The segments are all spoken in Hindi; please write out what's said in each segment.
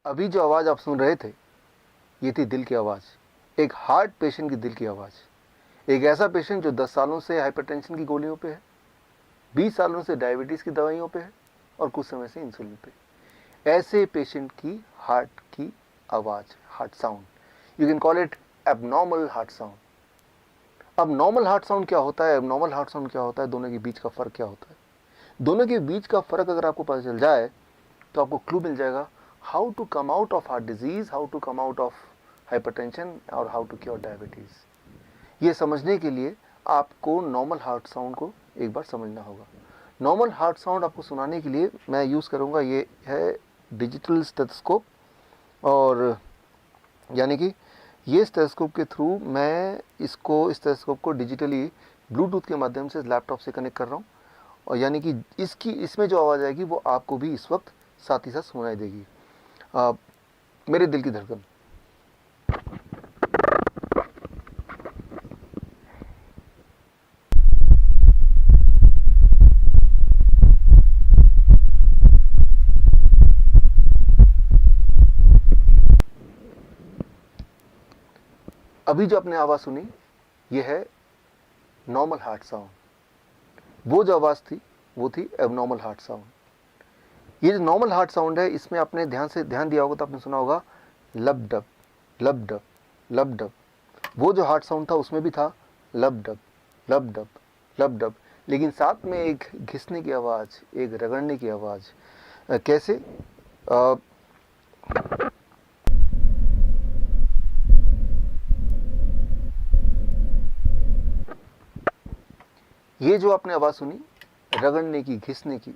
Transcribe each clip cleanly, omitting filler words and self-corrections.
अभी जो आवाज़ आप सुन रहे थे ये थी दिल की आवाज़, एक हार्ट पेशेंट की दिल की आवाज़। एक ऐसा पेशेंट जो 10 सालों से हाइपरटेंशन की गोलियों पे है, 20 सालों से डायबिटीज़ की दवाइयों पे है और कुछ समय से इंसुलिन पे। ऐसे पेशेंट की हार्ट की आवाज़, heart sound, you can call it abnormal heart sound. अब नॉर्मल हार्ट साउंड क्या होता है, एबनॉर्मल हार्ट साउंड क्या होता है, दोनों के बीच का फ़र्क क्या होता है? दोनों के बीच का फ़र्क अगर आपको पता चल जाए तो आपको क्लू मिल जाएगा how to come out of heart disease, how to come out of hypertension और हाउ टू क्योर डायबिटीज़। ये समझने के लिए आपको नॉर्मल हार्ट साउंड को एक बार समझना होगा। नॉर्मल हार्ट साउंड आपको सुनाने के लिए मैं यूज़ करूँगा, ये है डिजिटल स्टेथोस्कोप। और यानी कि ये स्टेथोस्कोप के थ्रू मैं इस स्टेथोस्कोप को डिजिटली ब्लूटूथ के माध्यम से लैपटॉप से कनेक्ट कर रहा हूँ। और यानी कि इसमें जो आवाज़ आएगी वो आपको भी इस वक्त साथ ही साथ सुनाई देगी। मेरे दिल की धड़कन, अभी जो आपने आवाज़ सुनी ये है नॉर्मल हार्ट साउंड। वो जो आवाज़ थी वो थी एबनॉर्मल हार्ट साउंड। ये जो नॉर्मल हार्ट साउंड है इसमें आपने ध्यान दिया होगा तो आपने सुना होगा लब डब लब डब लब डब। वो जो हार्ट साउंड था उसमें भी था लब डब लब डब लब डब, लेकिन साथ में एक घिसने की आवाज़, एक रगड़ने की आवाज़। कैसे? ये जो आपने आवाज़ सुनी रगड़ने की, घिसने की,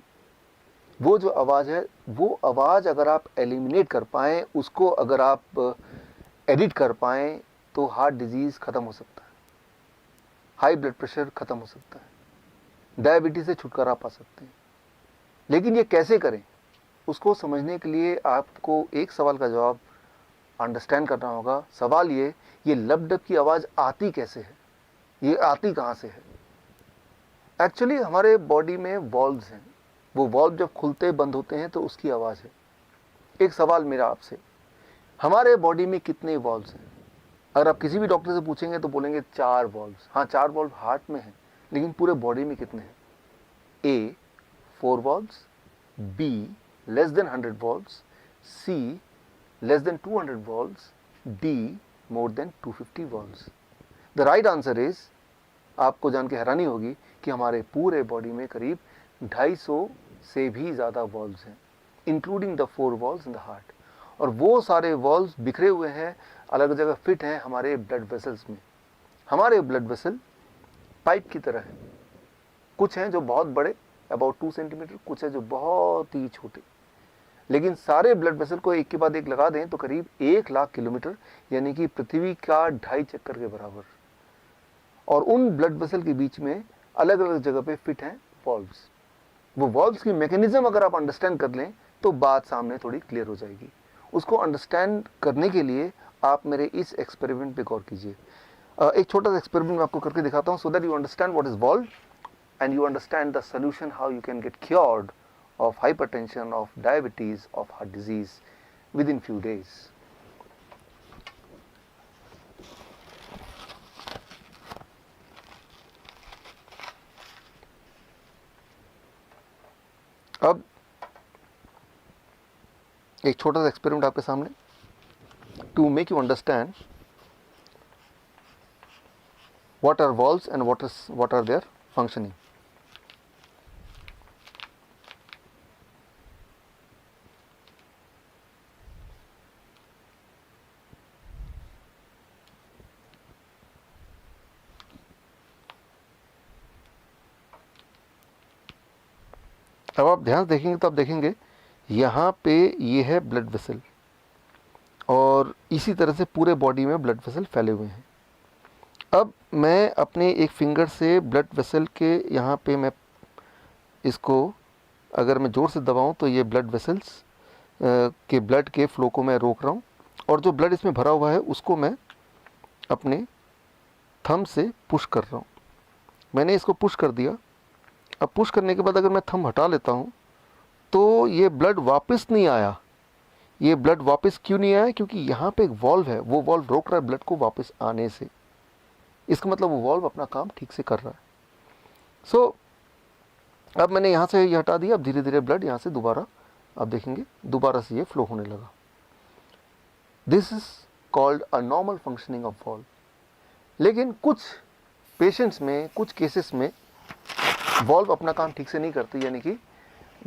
वो जो आवाज़ है, वो आवाज़ अगर आप एलिमिनेट कर पाएँ, उसको अगर आप एडिट कर पाएँ तो हार्ट डिजीज़ ख़त्म हो सकता है, हाई ब्लड प्रेशर ख़त्म हो सकता है, डायबिटीज़ से छुटकारा पा सकते हैं। लेकिन ये कैसे करें, उसको समझने के लिए आपको एक सवाल का जवाब अंडरस्टैंड करना होगा। सवाल ये लब डब की आवाज़ आती कैसे है, ये आती कहाँ से है? एक्चुअली हमारे बॉडी में वॉल्व्स हैं, वो वॉल्व जब खुलते बंद होते हैं तो उसकी आवाज़ है। एक सवाल मेरा आपसे, हमारे बॉडी में कितने वॉल्व्स हैं? अगर आप किसी भी डॉक्टर से पूछेंगे तो बोलेंगे 4 वॉल्व्स। हाँ, 4 वॉल्व हार्ट में हैं, लेकिन पूरे बॉडी में कितने हैं? A 4 valves, B less than 100 valves, C less than 200 valves, D more than 250 valves. The right answer is, आपको जान के हैरानी होगी कि हमारे पूरे बॉडी में करीब 250 से भी ज़्यादा वॉल्व्स हैं, including the 4 valves in the heart. और वो सारे वॉल्व्स बिखरे हुए हैं, अलग जगह फिट हैं हमारे ब्लड वेसल्स में। हमारे ब्लड वेसल पाइप की तरह है, कुछ हैं जो बहुत बड़े अबाउट 2 सेंटीमीटर, कुछ है जो बहुत ही छोटे। लेकिन सारे ब्लड वेसल को एक के बाद एक लगा दें तो करीब 1 लाख किलोमीटर, यानी कि पृथ्वी का 2.5 चक्कर के बराबर। और उन ब्लड वेसल के बीच में अलग अलग जगह पे फिट हैं वॉल्व्स। वो वॉल्व्स की मैकेनिज्म अगर आप अंडरस्टैंड कर लें तो बात सामने थोड़ी क्लियर हो जाएगी। उसको अंडरस्टैंड करने के लिए आप मेरे इस एक्सपेरिमेंट पे गौर कीजिए। एक छोटा सा एक्सपेरिमेंट मैं आपको करके दिखाता हूँ, सो that you understand what is valve and you understand the solution how you can get cured of hypertension, of diabetes, of heart disease within few days. अब एक छोटा सा एक्सपेरिमेंट आपके सामने to make you understand what are valves and what are their functioning. अब आप ध्यान देखेंगे तो आप देखेंगे यहाँ पे ये है ब्लड वेसल, और इसी तरह से पूरे बॉडी में ब्लड वेसल फैले हुए हैं। अब मैं अपने एक फिंगर से ब्लड वेसल के यहाँ पे मैं इसको अगर मैं ज़ोर से दबाऊँ तो ये ब्लड वेसल्स के ब्लड के फ्लो को मैं रोक रहा हूँ, और जो ब्लड इसमें भरा हुआ है उसको मैं अपने थंब से पुश कर रहा हूँ। मैंने इसको पुश कर दिया। अब पुश करने के बाद अगर मैं थंब हटा लेता हूँ तो ये ब्लड वापस नहीं आया, ये ब्लड वापस क्यों नहीं आया? क्योंकि यहाँ पे एक वॉल्व है, वो वॉल्व रोक रहा है ब्लड को वापस आने से। इसका मतलब वो वॉल्व अपना काम ठीक से कर रहा है। सो अब मैंने यहाँ से ये हटा दिया, अब धीरे धीरे ब्लड यहाँ से दोबारा, आप देखेंगे दोबारा से ये फ्लो होने लगा। This is called a normal functioning of valve. लेकिन कुछ पेशेंट्स में, कुछ केसेस में वॉल्व अपना काम ठीक से नहीं करती, यानी कि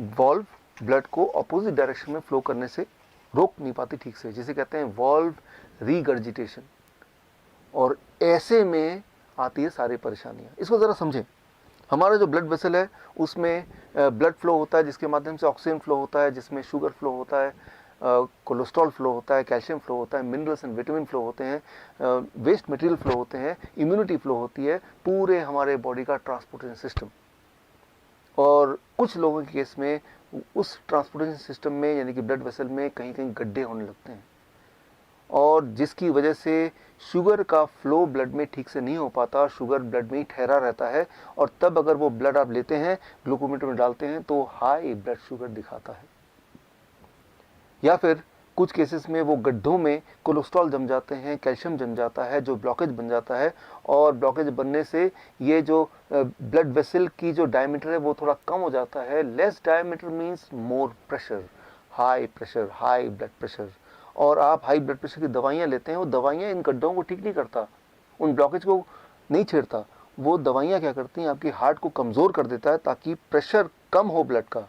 वॉल्व ब्लड को अपोजिट डायरेक्शन में फ्लो करने से रोक नहीं पाती ठीक से, जिसे कहते हैं वॉल्व रीगर्जिटेशन। और ऐसे में आती है सारी परेशानियां। इसको ज़रा समझें। हमारा जो ब्लड वेसल है उसमें ब्लड फ्लो होता है, जिसके माध्यम से ऑक्सीजन फ्लो होता है, जिसमें शुगर फ्लो होता है, कोलेस्ट्रॉल फ्लो होता है, कैल्शियम फ्लो होता है, मिनरल्स एंड विटामिन फ्लो होते हैं, वेस्ट मटेरियल फ्लो होते हैं, इम्यूनिटी फ्लो होती है, पूरे हमारे बॉडी का ट्रांसपोर्टेशन सिस्टम। और कुछ लोगों के केस में उस ट्रांसपोर्टेशन सिस्टम में, यानी कि ब्लड वेसल में, कहीं कहीं गड्ढे होने लगते हैं, और जिसकी वजह से शुगर का फ्लो ब्लड में ठीक से नहीं हो पाता, शुगर ब्लड में ही ठहरा रहता है। और तब अगर वो ब्लड आप लेते हैं, ग्लूकोमीटर में डालते हैं, तो हाई ब्लड शुगर दिखाता है। या फिर कुछ केसेस में वो गड्ढों में कोलेस्ट्रॉल जम जाते हैं, कैल्शियम जम जाता है, जो ब्लॉकेज बन जाता है। और ब्लॉकेज बनने से ये जो ब्लड वेसल की जो डायमीटर है वो थोड़ा कम हो जाता है। Less diameter means more pressure, high blood pressure. और आप हाई ब्लड प्रेशर की दवाइयाँ लेते हैं, वो दवाइयाँ इन गड्ढों को ठीक नहीं करता, उन ब्लॉकेज को नहीं छेड़ता। वो दवाइयाँ क्या करती हैं, आपकी हार्ट को कमज़ोर कर देता है ताकि प्रेशर कम हो ब्लड का।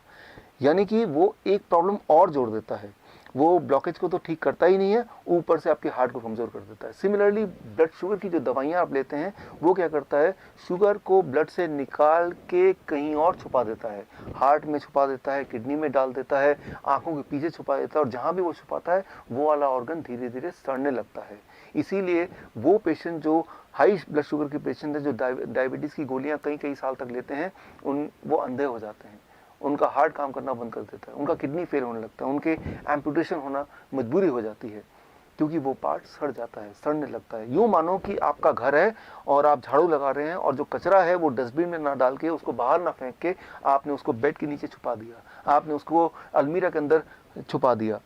यानी कि वो एक प्रॉब्लम और जोड़ देता है। वो ब्लॉकेज को तो ठीक करता ही नहीं है, ऊपर से आपके हार्ट को कमज़ोर कर देता है। सिमिलरली ब्लड शुगर की जो दवाइयाँ आप लेते हैं, वो क्या करता है, शुगर को ब्लड से निकाल के कहीं और छुपा देता है, हार्ट में छुपा देता है, किडनी में डाल देता है, आंखों के पीछे छुपा देता है। और जहाँ भी वो छुपाता है वो वाला ऑर्गन धीरे धीरे सड़ने लगता है। इसीलिए वो पेशेंट जो हाई ब्लड शुगर के पेशेंट है, जो डायबिटीज़ की गोलियाँ कई कई साल तक लेते हैं, वो अंधे हो जाते हैं, उनका हार्ट काम करना बंद कर देता है, उनका किडनी फेल होने लगता है, उनके एम्पुटेशन होना मजबूरी हो जाती है, क्योंकि वो पार्ट सड़ जाता है, सड़ने लगता है। यूँ मानो कि आपका घर है और आप झाड़ू लगा रहे हैं, और जो कचरा है वो डस्टबिन में ना डाल के, उसको बाहर ना फेंक के, आपने उसको बेड के नीचे छुपा दिया, आपने उसको अलमीरा के अंदर छुपा दिया।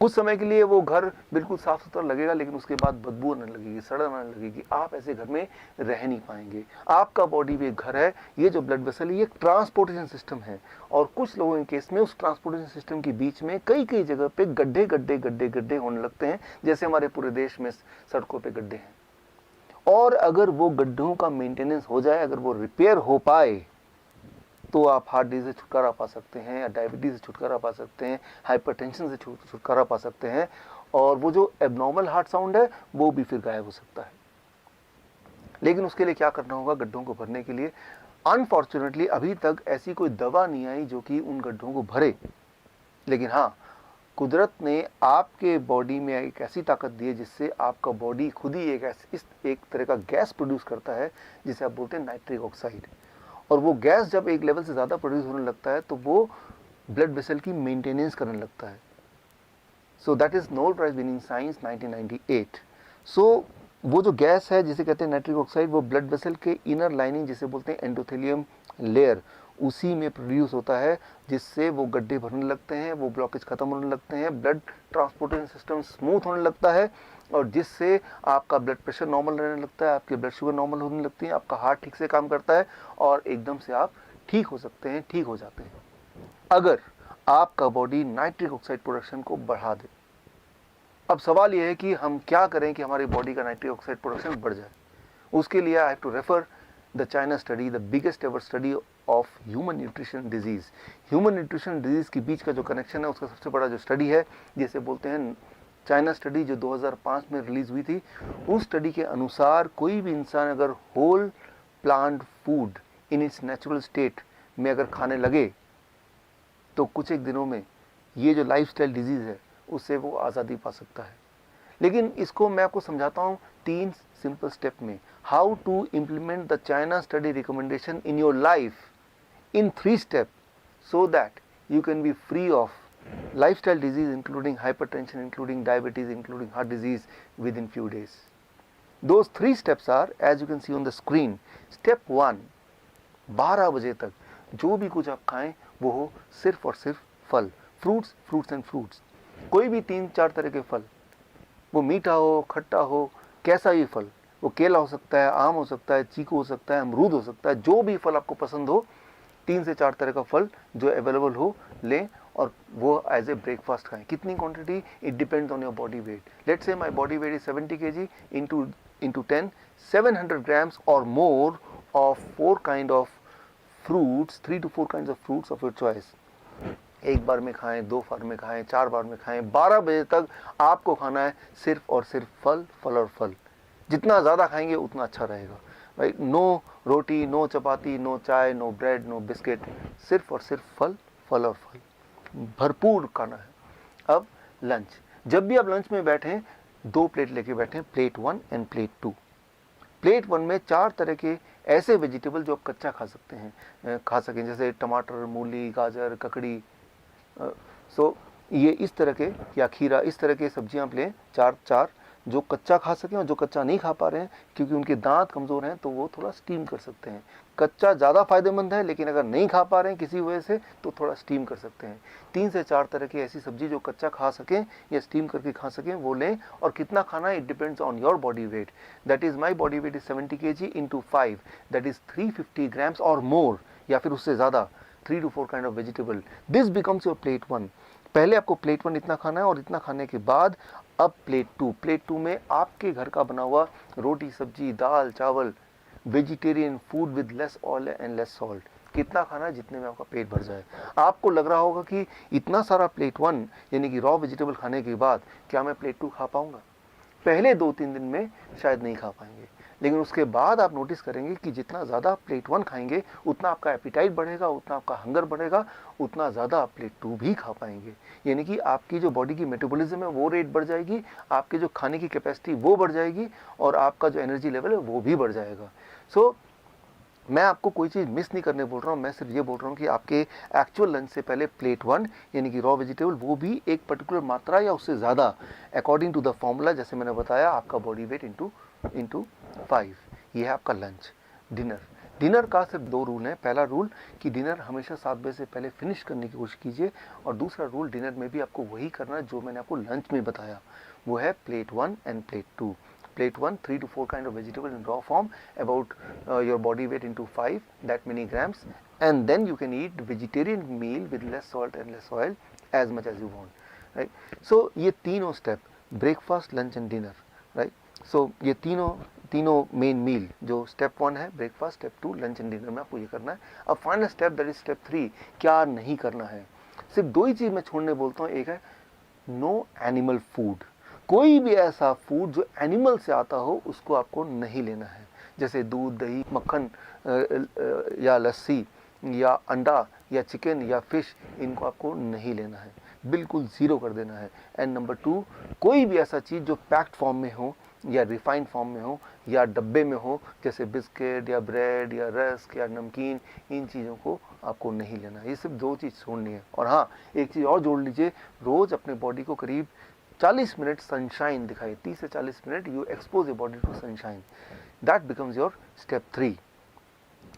कुछ समय के लिए वो घर बिल्कुल साफ सुथरा लगेगा, लेकिन उसके बाद बदबू आने लगेगी, सड़न आने लगेगी। आप ऐसे घर में रह नहीं पाएंगे। आपका बॉडी भी एक घर है। ये जो ब्लड वेसल है, ये एक ट्रांसपोर्टेशन सिस्टम है। और कुछ लोगों के केस में उस ट्रांसपोर्टेशन सिस्टम के बीच में कई कई जगह पे गड्ढे गड्ढे गड्ढे गड्ढे होने लगते हैं, जैसे हमारे पूरे देश में सड़कों पर गड्ढे हैं। और अगर वो गड्ढों का मेंटेनेंस हो जाए, अगर वो रिपेयर हो पाए, तो आप हार्ट डिजीज से छुटकारा पा सकते हैं, या डायबिटीज़ से छुटकारा पा सकते हैं, हाइपरटेंशन से छुटकारा पा सकते हैं। और वो जो एबनॉर्मल हार्ट साउंड है वो भी फिर गायब हो सकता है। लेकिन उसके लिए क्या करना होगा, गड्ढों को भरने के लिए? अनफॉर्चुनेटली अभी तक ऐसी कोई दवा नहीं आई जो कि उन गड्ढों को भरे। लेकिन हाँ, कुदरत ने आपके बॉडी में एक ऐसी ताकत दी है जिससे आपका बॉडी खुद ही एक तरह का गैस प्रोड्यूस करता है, जिसे आप बोलते हैं नाइट्रिक ऑक्साइड। और वो गैस जब एक लेवल से ज़्यादा प्रोड्यूस होने लगता है, तो वो ब्लड वेसल की मेंटेनेंस करने लगता है। So that is Nobel prize winning science 1998। So वो जो गैस है जिसे कहते हैं नाइट्रिक ऑक्साइड, वो ब्लड वेसल के इनर लाइनिंग, जिसे बोलते हैं एंडोथेलियम लेयर, उसी में प्रोड्यूस होता है, जिससे वो गड्ढे भरने लगते हैं, वो ब्लॉकेज खत्म होने लगते हैं, ब्लड ट्रांसपोर्टेशन सिस्टम स्मूथ होने लगता है, और जिससे आपका ब्लड प्रेशर नॉर्मल रहने लगता है, आपकी ब्लड शुगर नॉर्मल होने लगती है, आपका हार्ट ठीक से काम करता है, और एकदम से आप ठीक हो सकते हैं, ठीक हो जाते हैं, अगर आपका बॉडी नाइट्रिक ऑक्साइड प्रोडक्शन को बढ़ा दे। अब सवाल यह है कि हम क्या करें कि हमारी बॉडी का नाइट्रिक ऑक्साइड प्रोडक्शन बढ़ जाए। उसके लिए I have to refer the China study, the biggest ever study of human nutrition disease. Human nutrition disease के बीच का जो कनेक्शन है, उसका सबसे बड़ा जो स्टडी है, जिसे बोलते हैं चाइना स्टडी, जो 2005 में रिलीज हुई थी। उस स्टडी के अनुसार कोई भी इंसान अगर whole plant food in its natural state में अगर खाने लगे, तो कुछ एक दिनों में ये जो लाइफस्टाइल डिजीज़ है उससे वो आज़ादी पा सकता है। लेकिन इसको मैं आपको समझाता हूँ 3 सिंपल स्टेप में, how to implement the China study recommendation in your life in 3 step, so that you can be free of lifestyle disease including hypertension, including diabetes, including heart disease within few days. Those 3 steps are, as you can see on the screen. Step 1, 12 बजे तक जो भी कुछ आप खाएं वो हो सिर्फ और सिर्फ फल, fruits and fruits. कोई भी 3-4 तरह के फल, वो मीठा हो, खट्टा हो, कैसा भी फल, वो केला हो सकता है, आम हो सकता है, चीकू हो सकता है, अमरूद हो सकता है, जो भी फल आपको पसंद हो, 3 से 4 तरह का फल जो अवेलेबल हो लें और वो एज ए ब्रेकफास्ट खाएं। कितनी quantity? It depends on your body weight. Let's say my body weight is 70 kg, into 10, 700 grams or more of 4 kind of fruits, 3 to 4 kinds of fruits of your choice। एक बार में खाएं, 2 बार में खाएं, 4 बार में खाएं, 12 बजे तक आपको खाना है सिर्फ और सिर्फ फल, फल और फल। जितना ज़्यादा खाएंगे उतना अच्छा रहेगा, राइट। नो रोटी, नो चपाती, नो चाय, नो ब्रेड, नो बिस्किट, सिर्फ और सिर्फ फल, फल और फल, भरपूर खाना है। अब लंच, जब भी आप लंच में बैठें 2 प्लेट लेके बैठें, प्लेट 1 एंड प्लेट 2। प्लेट 1 में 4 तरह के ऐसे वेजिटेबल जो आप कच्चा खा सकते हैं, खा सकें, जैसे टमाटर, मूली, गाजर, ककड़ी, सो ये इस तरह के, या खीरा, इस तरह के सब्जियां आप लें, 4 जो कच्चा खा सकें। और जो कच्चा नहीं खा पा रहे हैं क्योंकि उनके दांत कमज़ोर हैं तो वो थोड़ा स्टीम कर सकते हैं। कच्चा ज़्यादा फायदेमंद है, लेकिन अगर नहीं खा पा रहे हैं किसी वजह से तो थोड़ा स्टीम कर सकते हैं। 3 से 4 तरह की ऐसी सब्जी जो कच्चा खा सकें या स्टीम करके खा सकें वो लें। और कितना खाना है, it depends on your body weight. That is my body weight is 70 kg into 5, that is 350 grams और मोर, या फिर उससे ज़्यादा, 3 to 4 kind of vegetable। This becomes your plate 1। पहले आपको प्लेट 1 इतना खाना है, और इतना खाने के बाद अब प्लेट 2। प्लेट 2 में आपके घर का बना हुआ रोटी, सब्जी, दाल, चावल, vegetarian food with less oil and less salt. कितना खाना है? जितने में आपका पेट भर जाए। आपको लग रहा होगा कि इतना सारा प्लेट 1 यानी कि रॉ वेजिटेबल खाने के बाद क्या मैं प्लेट 2 खा पाऊंगा? पहले 2-3 दिन में शायद नहीं खा पाएंगे, लेकिन उसके बाद आप नोटिस करेंगे कि जितना ज़्यादा प्लेट 1 खाएंगे उतना आपका एपिटाइट बढ़ेगा, उतना आपका हंगर बढ़ेगा, उतना ज़्यादा आप प्लेट 2 भी खा पाएंगे। यानी कि आपकी जो बॉडी की मेटाबॉलिज्म है वो रेट बढ़ जाएगी, आपके जो खाने की कैपेसिटी वो बढ़ जाएगी, और आपका जो एनर्जी लेवल है वो भी बढ़ जाएगा। सो मैं आपको कोई चीज़ मिस नहीं करने बोल रहा हूँ, मैं सिर्फ ये बोल रहा हूँ कि आपके एक्चुअल लंच से पहले प्लेट 1 यानी कि रॉ वेजिटेबल, वो भी एक पर्टिकुलर मात्रा या उससे ज़्यादा, अकॉर्डिंग टू द फॉर्मूला, जैसे मैंने बताया, आपका बॉडी वेट इंटू 5। ये है आपका लंच। डिनर का सिर्फ 2 रूल हैं। पहला रूल कि डिनर हमेशा 7 बजे से पहले फिनिश करने की कोशिश कीजिए, और दूसरा रूल, डिनर में भी आपको वही करना है जो मैंने आपको लंच में बताया, वो है plate 1 end plate 2। Plate 1, 3 to 4 kind of vegetable in raw form, about your body weight into 5, that many grams, and then you can eat vegetarian meal with less salt and less oil as much as you want, right? So ये तीनों step, breakfast, lunch and dinner, right? So ये तीनों मेन मील, जो स्टेप 1 है breakfast, step 2 lunch and dinner में आपको ये करना है। अब final step, that is step 3, क्या नहीं करना है। सिर्फ 2 ही चीज़ मैं छोड़ने बोलता हूँ। एक है नो एनिमल फूड। कोई भी ऐसा फूड जो एनिमल से आता हो उसको आपको नहीं लेना है, जैसे दूध, दही, मक्खन या लस्सी या अंडा या चिकन या फिश, इनको आपको नहीं लेना है, बिल्कुल ज़ीरो कर देना है। एंड नंबर 2, कोई भी ऐसा चीज़ जो पैक्ड फॉर्म में हो या रिफाइंड फॉर्म में हो या डब्बे में हो, जैसे बिस्किट या ब्रेड या रस्क या नमकीन, इन चीज़ों को आपको नहीं लेना है। ये सिर्फ 2 चीज़ छोड़नी है। और हाँ, एक चीज़ और जोड़ लीजिए, रोज़ अपने बॉडी को करीब 40 मिनट सनशाइन दिखाइए। 30 से 40 minute you expose your body to sunshine, that becomes your step 3।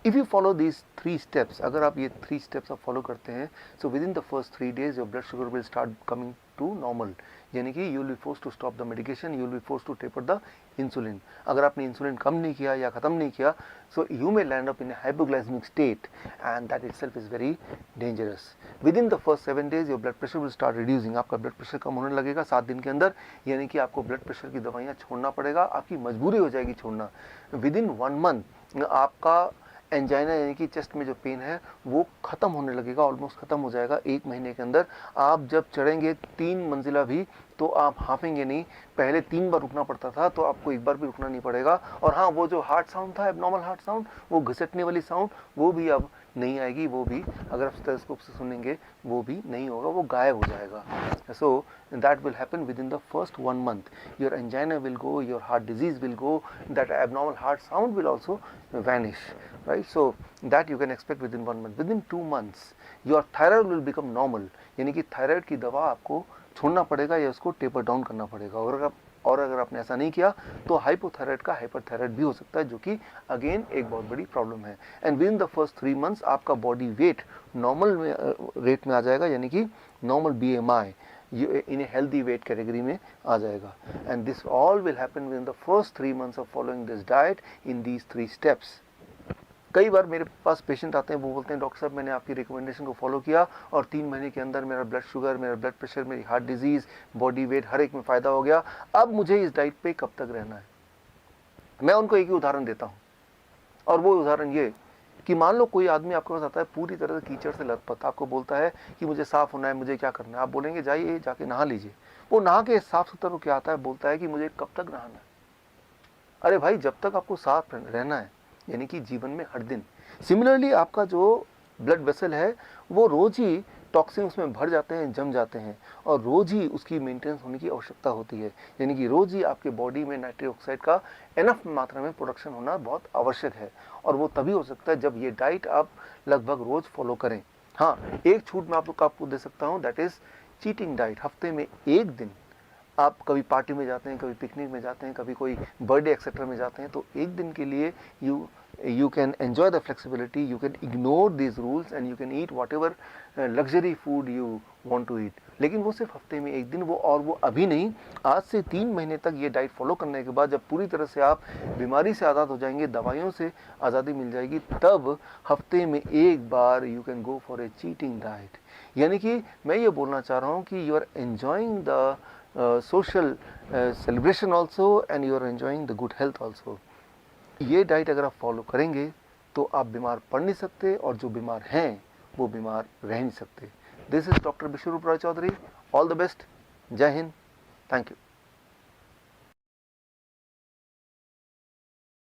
If you follow these 3 steps, अगर आप ये 3 स्टेप्स आप फॉलो करते हैं, so within the first 3 days your blood sugar will start coming to normal, यानी कि you will be force to stop the medication, you will be force to taper the insulin. अगर आपने इंसुलिन कम नहीं किया या ख़त्म नहीं किया, so you may land up in a hypoglycaemic state, and that itself is very dangerous. Within the first 7 days your blood pressure will start reducing, आपका ब्लड प्रेशर कम होने लगेगा 7 दिन के अंदर, यानी कि आपको ब्लड प्रेशर की दवाइयाँ छोड़ना पड़ेगा, आपकी मजबूरी हो जाएगी छोड़ना। विद इन 1 month आपका एंजाइना यानी कि चेस्ट में जो पेन है वो ख़त्म होने लगेगा, ऑलमोस्ट ख़त्म हो जाएगा 1 महीने के अंदर। आप जब चढ़ेंगे 3 मंजिला भी तो आप हाफेंगे नहीं। पहले 3 बार रुकना पड़ता था, तो आपको 1 बार भी रुकना नहीं पड़ेगा। और हाँ, वो जो हार्ट साउंड था, एबनॉर्मल हार्ट साउंड, वो घिसटने वाली साउंड, वो भी अब नहीं आएगी। वो भी अगर आप स्टेथोस्कोप से सुनेंगे वो भी नहीं होगा, वो गायब हो जाएगा। सो that will happen within the first 1 month. Your angina will go, your heart disease will go, that abnormal heart sound will also vanish, right? So that you can expect within 1 month. Within 2 months your thyroid will become normal, यानी कि थायराइड की दवा आपको छोड़ना पड़ेगा या उसको टेपर डाउन करना पड़ेगा। और अगर आपने ऐसा नहीं किया तो हाइपोथायराइड का हाइपरथायराइड भी हो सकता है, जो कि अगेन एक बहुत बड़ी प्रॉब्लम है। And with in the first 3 months आपका बॉडी वेट नॉर्मल में रेट में आ जाएगा, यानी कि normal BMI, in a healthy weight category में आ जाएगा। And this all will happen with in the first 3 months of following this diet in these 3 steps. कई बार मेरे पास पेशेंट आते हैं, वो बोलते हैं डॉक्टर साहब मैंने आपकी रिकमेंडेशन को फॉलो किया और 3 महीने के अंदर मेरा ब्लड शुगर, मेरा ब्लड प्रेशर, मेरी हार्ट डिजीज़, बॉडी वेट हर एक में फ़ायदा हो गया, अब मुझे इस डाइट पे कब तक रहना है। मैं उनको एक ही उदाहरण देता हूँ, और वो उदाहरण ये कि मान लो कोई आदमी आपके पास आता है पूरी तरह से कीचड़ से लथपथ, आपको बोलता है कि मुझे साफ़ होना है, मुझे क्या करना है। आप बोलेंगे जाइए जाके नहा लीजिए। वो नहा के साफ़ सुथरा हो क्या आता है, बोलता है कि मुझे कब तक नहाना है। अरे भाई, जब तक आपको साफ रहना है, यानी कि जीवन में हर दिन। सिमिलरली आपका जो ब्लड वेसल है वो रोज ही टॉक्सिन उसमें भर जाते हैं, जम जाते हैं, और रोज ही उसकी मेंटेनेंस होने की आवश्यकता होती है। यानी कि रोज ही आपके बॉडी में नाइट्रिक ऑक्साइड का एनफ मात्रा में प्रोडक्शन होना बहुत आवश्यक है, और वो तभी हो सकता है जब ये डाइट आप लगभग रोज फॉलो करें। हाँ, एक छूट मैं आपको दे सकता हूँ, दैट इज चीटिंग डाइट। हफ्ते में एक दिन आप कभी पार्टी में जाते हैं, कभी पिकनिक में जाते हैं, कभी कोई बर्थडे एक्सेट्रा में जाते हैं, तो एक दिन के लिए you can enjoy the flexibility, you can ignore these rules and you can eat whatever luxury food you want to eat। लेकिन वो सिर्फ हफ्ते में एक दिन, वो अभी नहीं, आज से 3 महीने तक ये डाइट फॉलो करने के बाद जब पूरी तरह से आप बीमारी से आज़ाद हो जाएंगे, दवाइयों से आज़ादी मिल जाएगी, तब हफ्ते में एक बार you can go for a cheating diet. यानी कि मैं ये बोलना चाह रहा हूँ कि you are enjoying the social celebration also and you are enjoying the good health also। ये डाइट अगर आप फॉलो करेंगे तो आप बीमार पड़ नहीं सकते, और जो बीमार हैं वो बीमार रह नहीं सकते। This is doctor Biswaroop Roy Chowdhury. All the best. जय हिंद। Thank you.